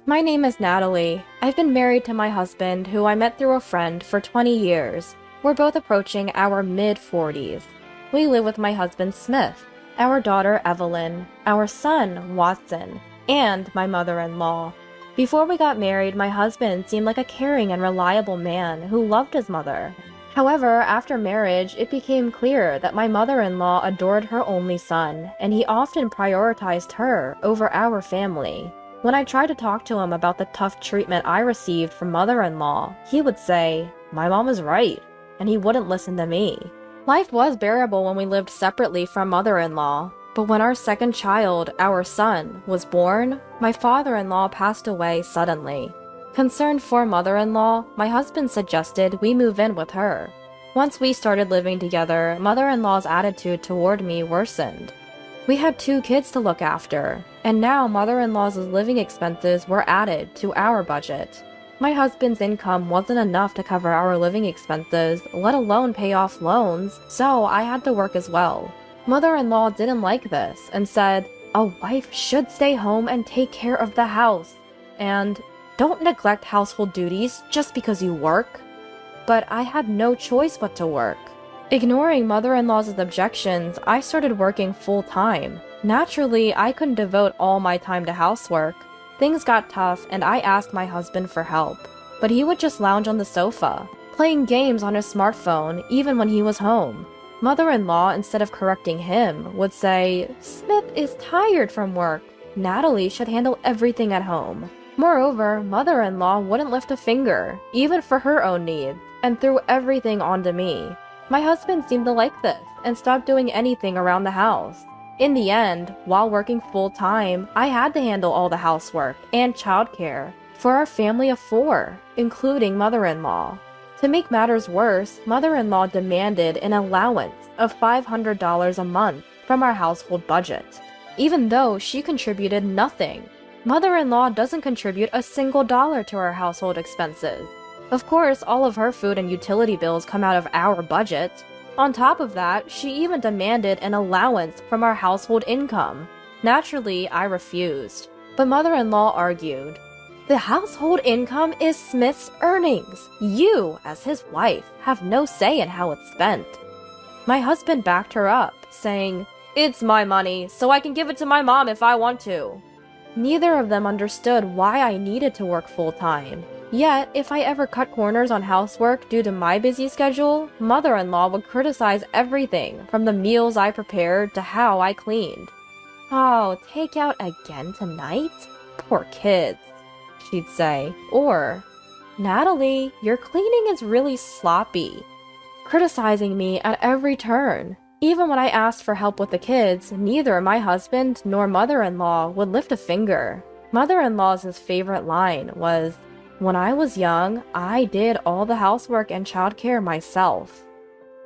My name is Natalie. I've been married to my husband, who I met through a friend, for 20 years. We're both approaching our mid-40s. We live with my husband Smith, our daughter Evelyn, our son Watson, and my mother-in-law. Before we got married, my husband seemed like a caring and reliable man who loved his mother. However, after marriage, it became clear that my mother-in-law adored her only son, and he often prioritized her over our family. When I tried to talk to him about the tough treatment I received from mother-in-law, he would say, "My mom is right," and he wouldn't listen to me. Life was bearable when we lived separately from mother-in-law, but when our second child, our son, was born, my father-in-law passed away suddenly. Concerned for mother-in-law, my husband suggested we move in with her. Once we started living together, mother-in-law's attitude toward me worsened. We had 2 kids to look after, and now mother-in-law's living expenses were added to our budget. My husband's income wasn't enough to cover our living expenses, let alone pay off loans, so I had to work as well. Mother-in-law didn't like this and said, "A wife should stay home and take care of the house," and "Don't neglect household duties just because you work." But I had no choice but to work. Ignoring mother-in-law's objections, I started working full-time. Naturally, I couldn't devote all my time to housework. Things got tough, and I asked my husband for help. But he would just lounge on the sofa, playing games on his smartphone even when he was home. Mother-in-law, instead of correcting him, would say, "Smith is tired from work. Natalie should handle everything at home." Moreover, mother-in-law wouldn't lift a finger, even for her own needs, and threw everything onto me. My husband seemed to like this, and stopped doing anything around the house. In the end, while working full-time, I had to handle all the housework and childcare for our family of 4, including mother-in-law. To make matters worse, mother-in-law demanded an allowance of $500 a month from our household budget, even though she contributed nothing. Mother-in-law doesn't contribute a single dollar to our household expenses. Of course, all of her food and utility bills come out of our budget. On top of that, she even demanded an allowance from our household income. Naturally, I refused, but mother-in-law argued, "The household income is Smith's earnings. You, as his wife, have no say in how it's spent." My husband backed her up, saying, "It's my money, so I can give it to my mom if I want to." Neither of them understood why I needed to work full-time. Yet, if I ever cut corners on housework due to my busy schedule, mother-in-law would criticize everything from the meals I prepared to how I cleaned. "Oh, take out again tonight? Poor kids," she'd say. Or, "Natalie, your cleaning is really sloppy," criticizing me at every turn. Even when I asked for help with the kids, neither my husband nor mother-in-law would lift a finger. Mother-in-law's favorite line was, "When I was young, I did all the housework and childcare myself."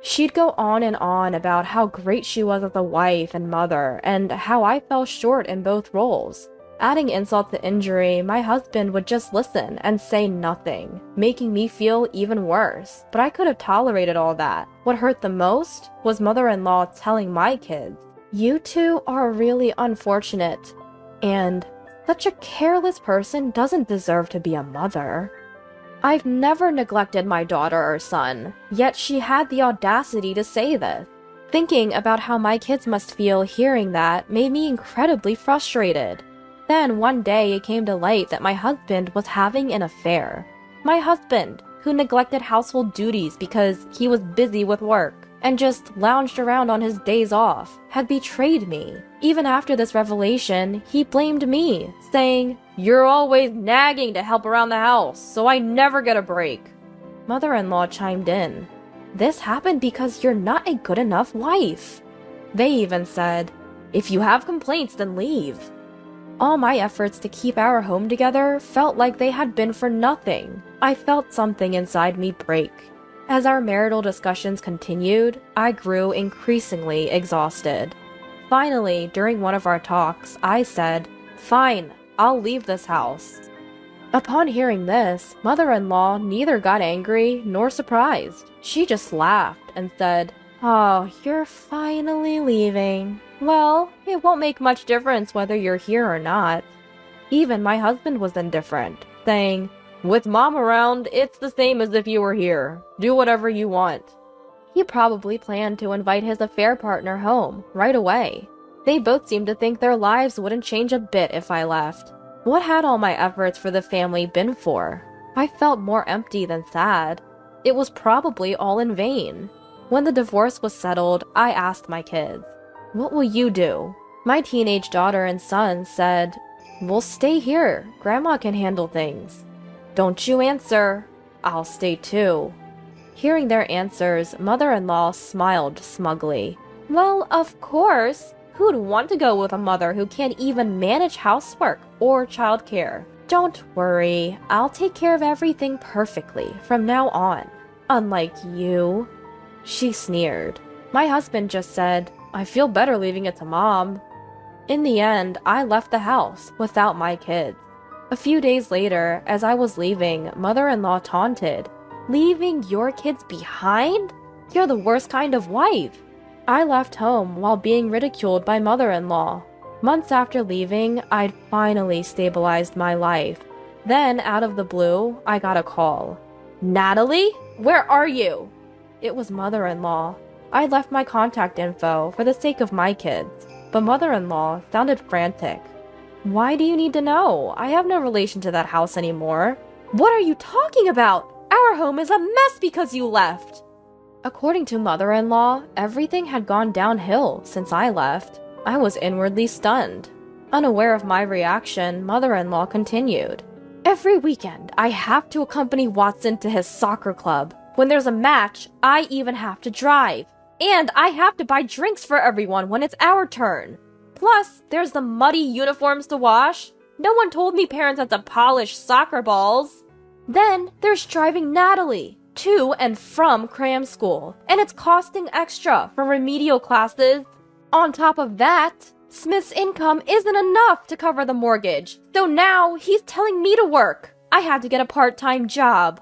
She'd go on and on about how great she was as a wife and mother, and how I fell short in both roles. Adding insult to injury, my husband would just listen and say nothing, making me feel even worse. But I could have tolerated all that. What hurt the most was mother-in-law telling my kids, "You two are really unfortunate," and "Such a careless person doesn't deserve to be a mother." I've never neglected my daughter or son, yet she had the audacity to say this. Thinking about how my kids must feel hearing that made me incredibly frustrated. Then one day it came to light that my husband was having an affair. My husband, who neglected household duties because he was busy with work and just lounged around on his days off, had betrayed me. Even after this revelation, he blamed me, saying, "You're always nagging to help around the house, so I never get a break." Mother-in-law chimed in, "This happened because you're not a good enough wife." They even said, "If you have complaints, then leave." All my efforts to keep our home together felt like they had been for nothing. I felt something inside me break. As our marital discussions continued, I grew increasingly exhausted. Finally, during one of our talks, I said, "Fine, I'll leave this house." Upon hearing this, mother-in-law neither got angry nor surprised. She just laughed and said, "Oh, you're finally leaving. Well, it won't make much difference whether you're here or not." Even my husband was indifferent, saying, "With mom around, it's the same as if you were here. Do whatever you want." He probably planned to invite his affair partner home right away. They both seemed to think their lives wouldn't change a bit if I left. What had all my efforts for the family been for? I felt more empty than sad. It was probably all in vain. When the divorce was settled, I asked my kids, "What will you do?" My teenage daughter and son said, "We'll stay here. Grandma can handle things." "Don't you answer. I'll stay too." Hearing their answers, mother-in-law smiled smugly. "Well, of course. Who'd want to go with a mother who can't even manage housework or childcare? Don't worry, I'll take care of everything perfectly from now on. Unlike you." She sneered. My husband just said, "I feel better leaving it to mom." In the end, I left the house without my kids. A few days later, as I was leaving, mother-in-law taunted, "Leaving your kids behind? You're the worst kind of wife." I left home while being ridiculed by mother-in-law. Months after leaving, I'd finally stabilized my life. Then, out of the blue, I got a call. "Natalie? Where are you?" It was mother-in-law. I left my contact info for the sake of my kids, but mother-in-law sounded frantic. "Why do you need to know? I have no relation to that house anymore." "What are you talking about? Our home is a mess because you left." According to mother-in-law, everything had gone downhill since I left. I was inwardly stunned. Unaware of my reaction, mother-in-law continued, "Every weekend, I have to accompany Watson to his soccer club. When there's a match, I even have to drive. And I have to buy drinks for everyone when it's our turn. Plus, there's the muddy uniforms to wash. No one told me parents had to polish soccer balls. Then there's driving Natalie to and from cram school, and it's costing extra for remedial classes. On top of that, Smith's income isn't enough to cover the mortgage, so now he's telling me to work. I had to get a part-time job.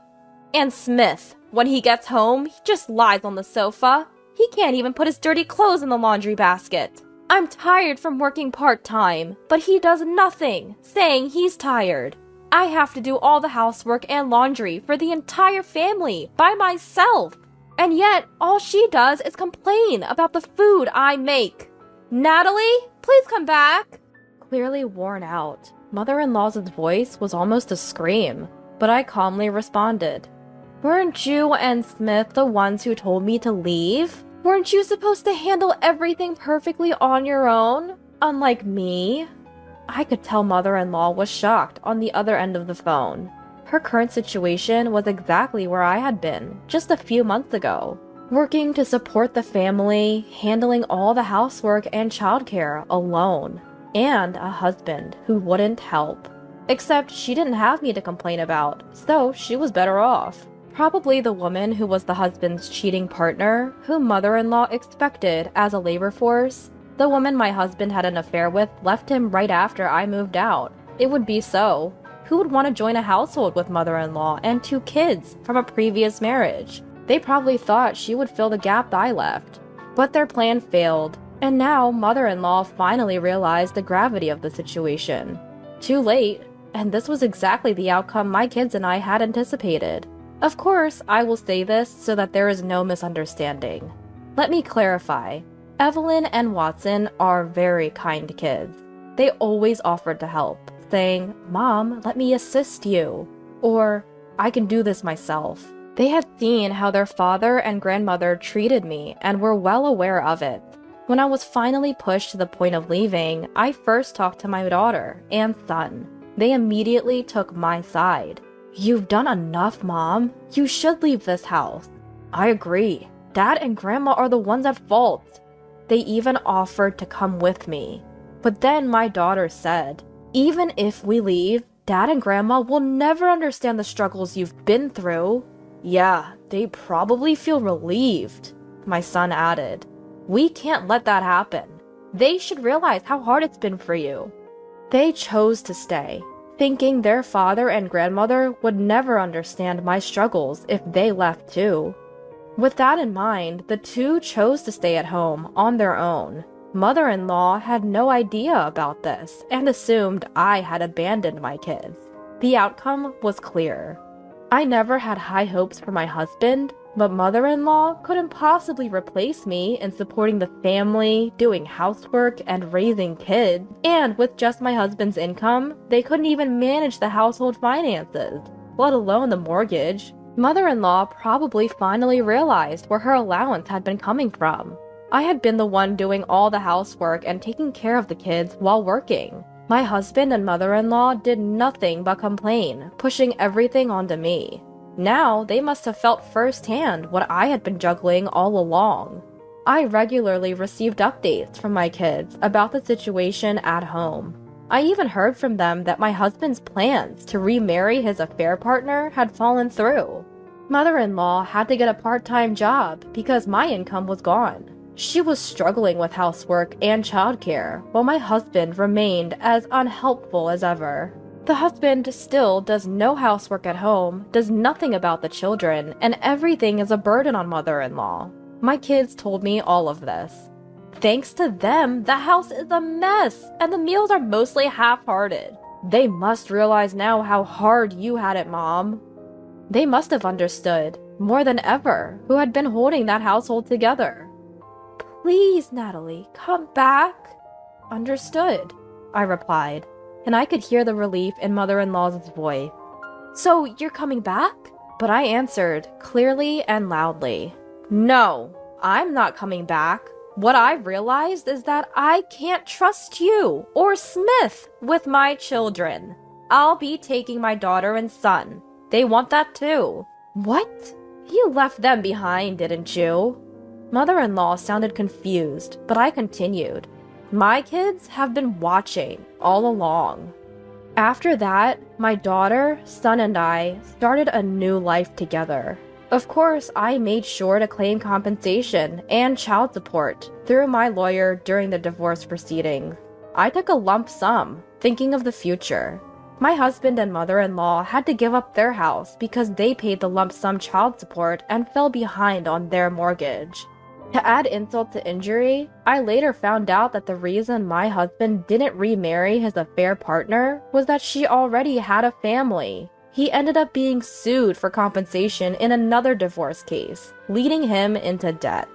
And Smith, when he gets home, he just lies on the sofa. He can't even put his dirty clothes in the laundry basket. I'm tired from working part-time, but he does nothing, saying he's tired. I have to do all the housework and laundry for the entire family by myself. And yet, all she does is complain about the food I make. Natalie, please come back." Clearly worn out, mother-in-law's voice was almost a scream, but I calmly responded, "Weren't you and Smith the ones who told me to leave? Weren't you supposed to handle everything perfectly on your own, unlike me?" I could tell mother-in-law was shocked on the other end of the phone. Her current situation was exactly where I had been just a few months ago, working to support the family, handling all the housework and childcare alone, and a husband who wouldn't help. Except she didn't have me to complain about, so she was better off. Probably the woman who was the husband's cheating partner, whom mother-in-law expected as a labor force. The woman my husband had an affair with left him right after I moved out. It would be so. Who would want to join a household with mother-in-law and 2 kids from a previous marriage? They probably thought she would fill the gap I left. But their plan failed, and now mother-in-law finally realized the gravity of the situation. Too late, and this was exactly the outcome my kids and I had anticipated. Of course, I will say this so that there is no misunderstanding. Let me clarify. Evelyn and Watson are very kind kids. They always offered to help, saying, "Mom, let me assist you," or "I can do this myself." They had seen how their father and grandmother treated me and were well aware of it. When I was finally pushed to the point of leaving, I first talked to my daughter and son. They immediately took my side. "You've done enough, Mom. You should leave this house." I agree. Dad and Grandma are the ones at fault. They even offered to come with me. But then my daughter said, "Even if we leave, Dad and Grandma will never understand the struggles you've been through." "Yeah, they probably feel relieved," my son added. "We can't let that happen. They should realize how hard it's been for you." They chose to stay, thinking their father and grandmother would never understand my struggles if they left too. With that in mind, the 2 chose to stay at home on their own. Mother-in-law had no idea about this and assumed I had abandoned my kids. The outcome was clear. I never had high hopes for my husband, but mother-in-law couldn't possibly replace me in supporting the family, doing housework, and raising kids. And with just my husband's income, they couldn't even manage the household finances, let alone the mortgage. Mother-in-law probably finally realized where her allowance had been coming from. I had been the one doing all the housework and taking care of the kids while working. My husband and mother-in-law did nothing but complain, pushing everything onto me. Now, they must have felt firsthand what I had been juggling all along. I regularly received updates from my kids about the situation at home. I even heard from them that my husband's plans to remarry his affair partner had fallen through. Mother-in-law had to get a part-time job because my income was gone. She was struggling with housework and childcare, while my husband remained as unhelpful as ever. The husband still does no housework at home, does nothing about the children, and everything is a burden on mother-in-law. My kids told me all of this. Thanks to them, the house is a mess, and the meals are mostly half-hearted. They must realize now how hard you had it, Mom. They must have understood, more than ever, who had been holding that household together. Please, Natalie, come back. Understood, I replied, and I could hear the relief in mother-in-law's voice. So, you're coming back? But I answered, clearly and loudly, no, I'm not coming back. What I've realized is that I can't trust you or Smith with my children. I'll be taking my daughter and son. They want that too. What? You left them behind, didn't you? Mother-in-law sounded confused, but I continued. My kids have been watching all along. After that, my daughter, son, and I started a new life together. Of course, I made sure to claim compensation and child support through my lawyer during the divorce proceedings. I took a lump sum, thinking of the future. My husband and mother-in-law had to give up their house because they paid the lump sum child support and fell behind on their mortgage. To add insult to injury, I later found out that the reason my husband didn't remarry his affair partner was that she already had a family. He ended up being sued for compensation in another divorce case, leading him into debt.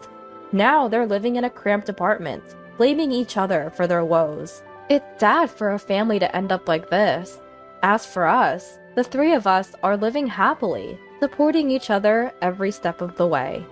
Now they're living in a cramped apartment, blaming each other for their woes. It's sad for a family to end up like this. As for us, the three of us are living happily, supporting each other every step of the way.